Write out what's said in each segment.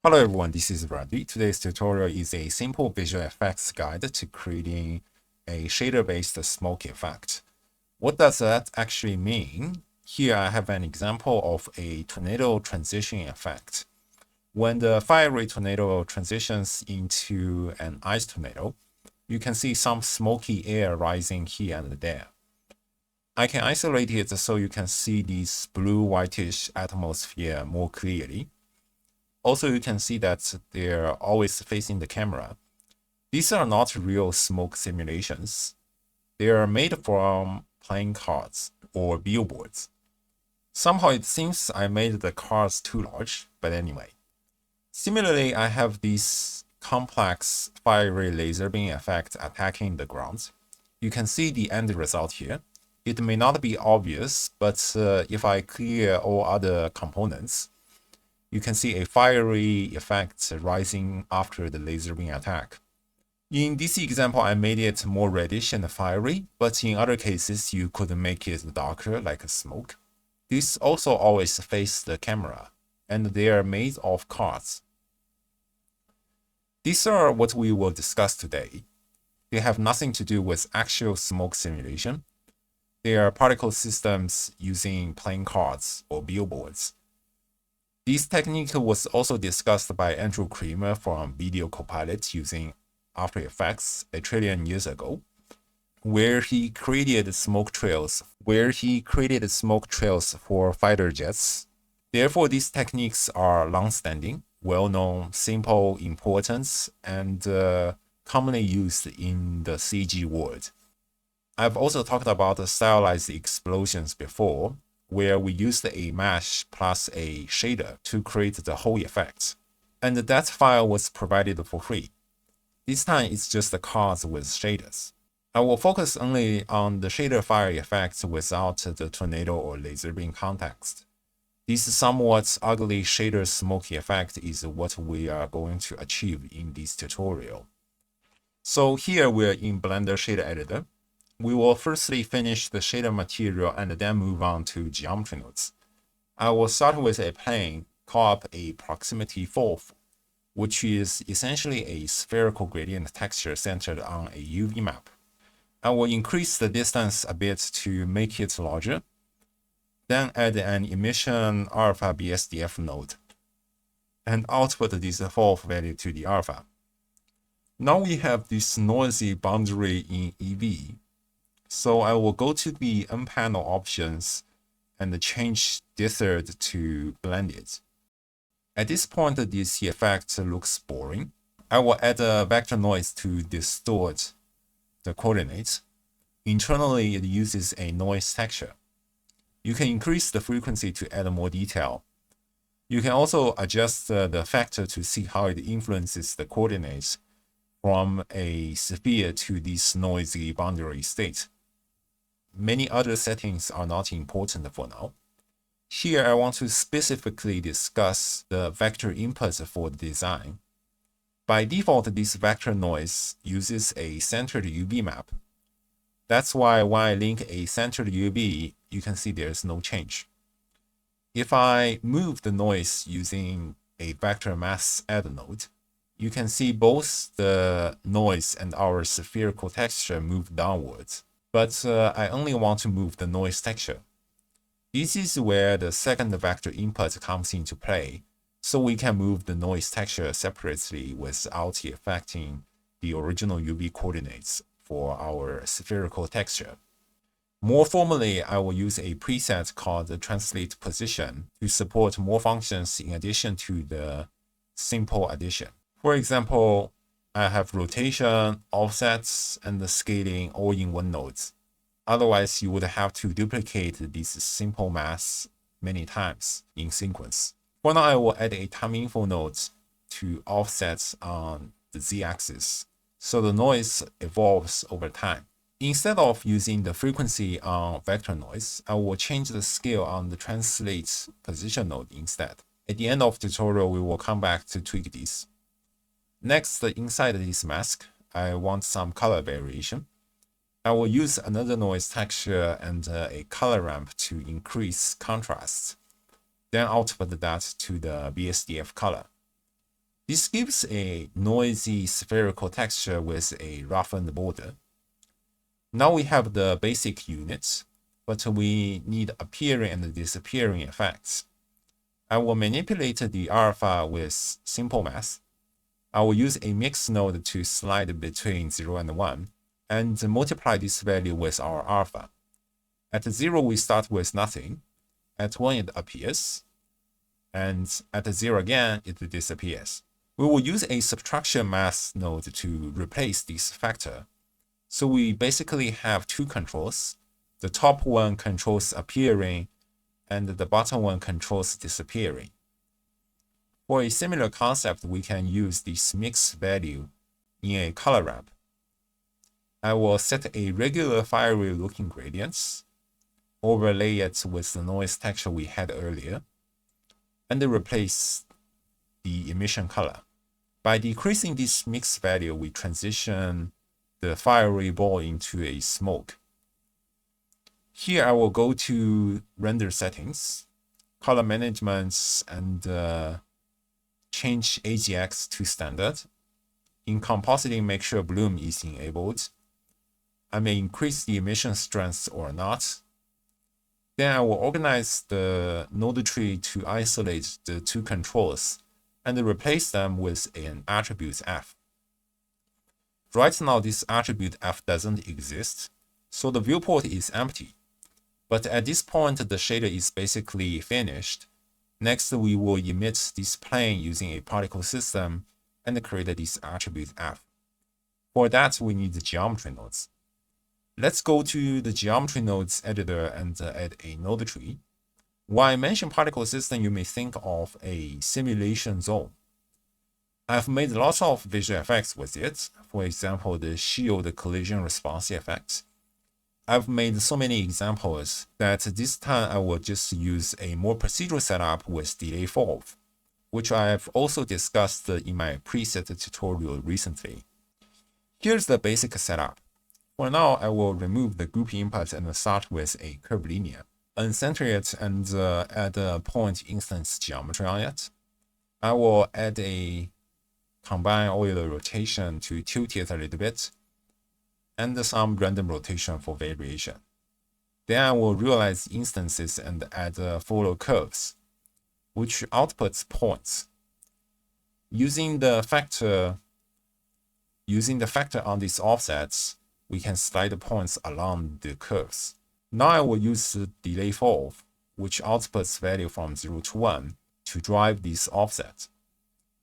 Hello everyone, this is Randy. Today's tutorial is a simple visual effects guide to creating a shader-based smoke effect. What does that actually mean? Here I have an example of a tornado transition effect. When the fiery tornado transitions into an ice tornado, you can see some smoky air rising here and there. I can isolate it so you can see this blue-whitish atmosphere more clearly. Also, you can see that they're always facing the camera. These are not real smoke simulations. They are made from playing cards or billboards. Somehow it seems I made the cards too large, but anyway. Similarly, I have this complex fiery laser beam effect attacking the ground. You can see the end result here. It may not be obvious, but if I clear all other components, you can see a fiery effect rising after the laser beam attack. In this example, I made it more reddish and fiery, but in other cases, you could make it darker like smoke. These also always face the camera, and they are made of cards. These are what we will discuss today. They have nothing to do with actual smoke simulation. They are particle systems using playing cards or billboards. This technique was also discussed by Andrew Kramer from Video Copilot using After Effects a trillion years ago, where he created smoke trails for fighter jets. Therefore, these techniques are long-standing, well-known, simple, important, and commonly used in the CG world. I've also talked about the stylized explosions before, where we used a mesh plus a shader to create the whole effect. And that file was provided for free. This time it's just the cards with shaders. I will focus only on the shader fire effects without the tornado or laser beam context. This somewhat ugly shader smoky effect is what we are going to achieve in this tutorial. So here we're in Blender Shader Editor. We will firstly finish the shader material and then move on to geometry nodes. I will start with a plane, call up a proximity Falloff, which is essentially a spherical gradient texture centered on a UV map. I will increase the distance a bit to make it larger, then add an emission alpha BSDF node, and output this Falloff value to the alpha. Now we have this noisy boundary in eevee. So I will go to the N-panel options and change Dithered to Blended. At this point, this effect looks boring. I will add a vector noise to distort the coordinates. Internally, it uses a noise texture. You can increase the frequency to add more detail. You can also adjust the factor to see how it influences the coordinates from a sphere to this noisy boundary state. Many other settings are not important for now. Here, I want to specifically discuss the vector inputs for the design. By default, this vector noise uses a centered UV map. That's why when I link a centered UV, you can see there's no change. If I move the noise using a vector mass add node, you can see both the noise and our spherical texture move downwards. But I only want to move the noise texture. This is where the second vector input comes into play, so we can move the noise texture separately without affecting the original UV coordinates for our spherical texture. More formally, I will use a preset called Translate Position to support more functions in addition to the simple addition. For example, I have rotation, offsets, and the scaling all in one node. Otherwise, you would have to duplicate this simple mass many times in sequence. For now, I will add a time info node to offsets on the z-axis, so the noise evolves over time. Instead of using the frequency on vector noise, I will change the scale on the translate position node instead. At the end of the tutorial, we will come back to tweak this. Next, inside this mask, I want some color variation. I will use another noise texture and a color ramp to increase contrast, then output that to the BSDF color. This gives a noisy spherical texture with a roughened border. Now we have the basic units, but we need appearing and disappearing effects. I will manipulate the alpha with simple math. I will use a mix node to slide between 0 and 1, and multiply this value with our alpha. At 0, we start with nothing. At 1, it appears. And at 0 again, it disappears. We will use a subtraction math node to replace this factor. So we basically have two controls. The top one controls appearing, and the bottom one controls disappearing. For a similar concept, we can use this mix value in a color ramp. I will set a regular fiery looking gradient, overlay it with the noise texture we had earlier, and replace the emission color. By decreasing this mix value, we transition the fiery ball into a smoke. Here I will go to render settings, color management, and change AGX to standard. In compositing, make sure bloom is enabled. I may increase the emission strength or not. Then I will organize the node tree to isolate the two controls and replace them with an attribute f. Right now, this attribute f doesn't exist, so the viewport is empty. But at this point, the shader is basically finished. Next, we will emit this plane using a particle system and create this attribute f. For that, we need the geometry nodes. Let's go to the geometry nodes editor and add a node tree. When I mention particle system, you may think of a simulation zone. I've made lots of visual effects with it. For example, the shield collision response effect. I've made so many examples that this time I will just use a more procedural setup with delay Falloff, which I have also discussed in my preset tutorial recently. Here's the basic setup. For now, I will remove the group input and start with a curved linear. Uncenter it and add a point instance geometry on it. I will add a combine Euler rotation to tilt it a little bit, and some random rotation for variation. Then I will realize instances and add follow curves, which outputs points. Using the factor on these offsets, we can slide the points along the curves. Now I will use the delay Falloff, which outputs value from 0 to 1 to drive this offset.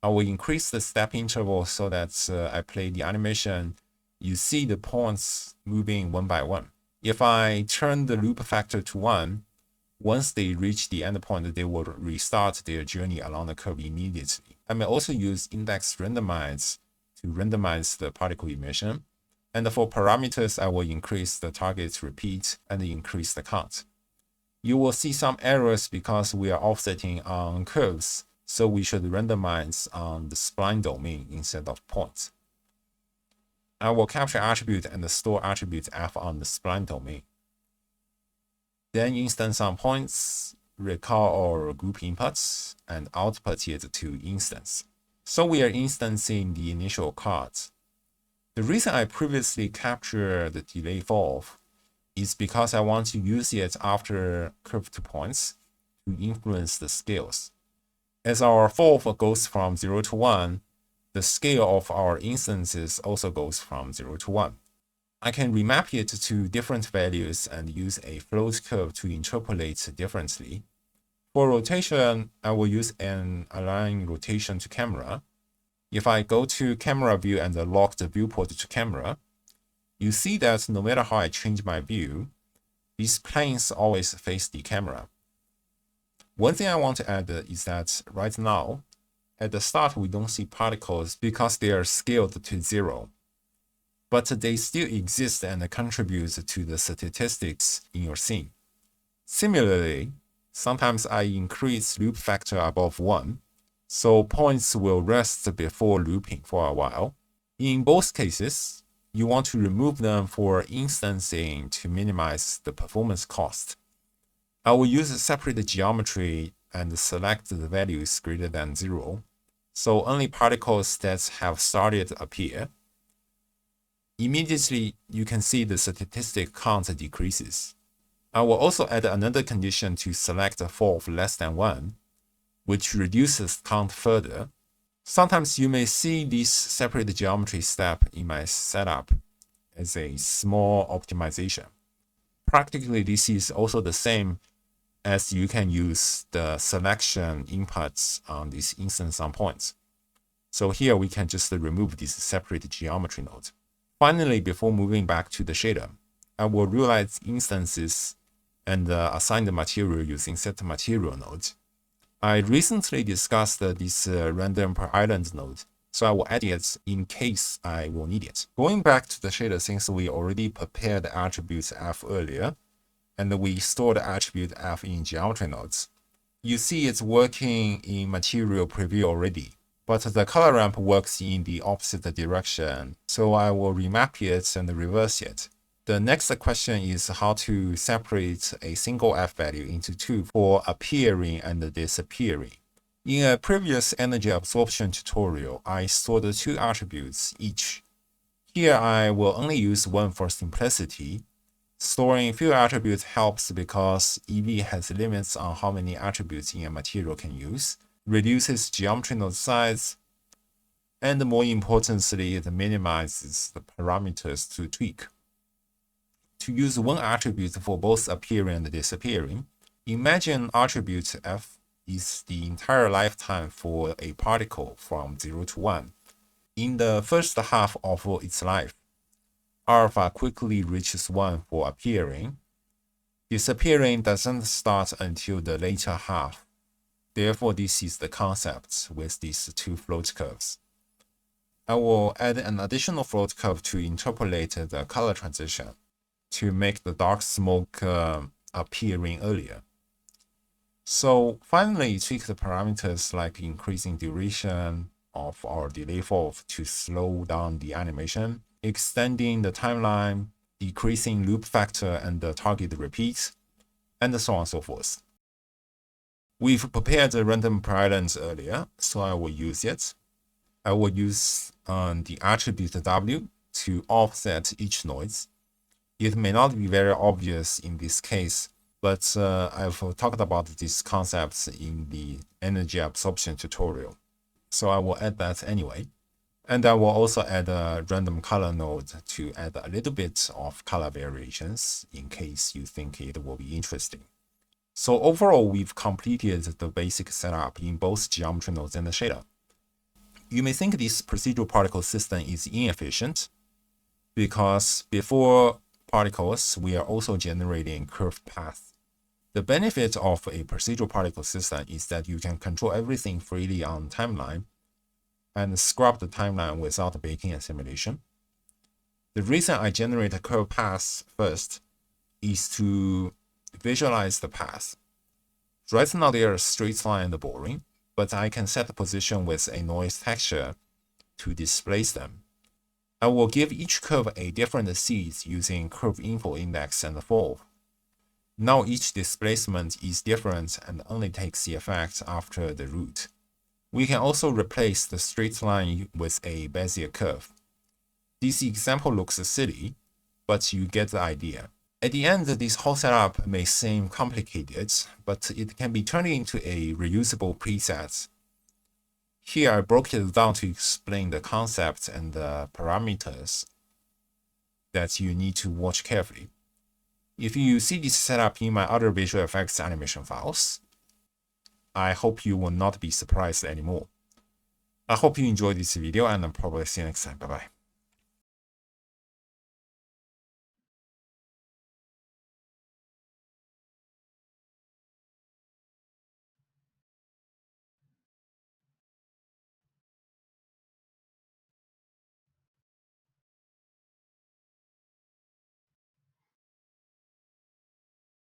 I will increase the step interval so that I play the animation. You see the points moving one by one. If I turn the loop factor to 1, once they reach the endpoint, they will restart their journey along the curve immediately. I may also use index randomize to randomize the particle emission. And for parameters, I will increase the target repeat and increase the count. You will see some errors because we are offsetting on curves, so we should randomize on the spline domain instead of points. I will capture attribute and store attribute f on the spline domain. Then instance on points, recall our group inputs, and output it to instance. So we are instancing the initial cards. The reason I previously captured the delay Falloff is because I want to use it after curved points to influence the scales. As our Falloff goes from 0 to 1, the scale of our instances also goes from 0 to 1. I can remap it to different values and use a float curve to interpolate differently. For rotation, I will use an align rotation to camera. If I go to camera view and lock the viewport to camera, you see that no matter how I change my view, these planes always face the camera. One thing I want to add is that right now, at the start, we don't see particles because they are scaled to 0. But they still exist and contribute to the statistics in your scene. Similarly, sometimes I increase loop factor above 1, so points will rest before looping for a while. In both cases, you want to remove them for instancing to minimize the performance cost. I will use a separate geometry and select the values greater than 0. So only particles that have started appear. Immediately, you can see the statistic count decreases. I will also add another condition to select a Falloff less than 1, which reduces count further. Sometimes you may see this separate geometry step in my setup as a small optimization. Practically, this is also the same as you can use the selection inputs on this instance on points. So here we can just remove this separate geometry node. Finally, before moving back to the shader, I will realize instances and assign the material using set material node. I recently discussed this random per island node, so I will add it in case I will need it. Going back to the shader, since we already prepared the attribute f earlier, and we stored the attribute f in geometry nodes, you see it's working in material preview already, but the color ramp works in the opposite direction, so I will remap it and reverse it. The next question is how to separate a single f value into two for appearing and disappearing. In a previous energy absorption tutorial, I stored two attributes each. Here I will only use one for simplicity. Storing few attributes helps because eevee has limits on how many attributes in a material can use, reduces geometry node size, and more importantly, it minimizes the parameters to tweak. To use one attribute for both appearing and disappearing, imagine attribute f is the entire lifetime for a particle from 0 to 1. In the first half of its life, alpha quickly reaches 1 for appearing. Disappearing doesn't start until the later half. Therefore, this is the concept with these two float curves. I will add an additional float curve to interpolate the color transition to make the dark smoke appearing earlier. So finally, tweak the parameters like increasing duration of our delay Falloff to slow down the animation, extending the timeline, decreasing loop factor and the target repeats, and so on and so forth. We've prepared the random per islands earlier, so I will use it. I will use the attribute W to offset each noise. It may not be very obvious in this case, but I've talked about these concepts in the energy absorption tutorial. So I will add that anyway. And I will also add a random color node to add a little bit of color variations in case you think it will be interesting. So overall, we've completed the basic setup in both geometry nodes and the shader. You may think this procedural particle system is inefficient because before particles, we are also generating curved paths. The benefit of a procedural particle system is that you can control everything freely on timeline and scrub the timeline without baking a simulation. The reason I generate a curved path first is to visualize the path. Right now they are straight line and boring, but I can set the position with a noise texture to displace them. I will give each curve a different seed using curve info index and Falloff. Now each displacement is different and only takes the effect after the root. We can also replace the straight line with a Bezier curve. This example looks silly, but you get the idea. At the end, this whole setup may seem complicated, but it can be turned into a reusable preset. Here I broke it down to explain the concept and the parameters that you need to watch carefully. If you see this setup in my other visual effects animation files, I hope you will not be surprised anymore. I hope you enjoyed this video and I'll probably see you next time. Bye bye.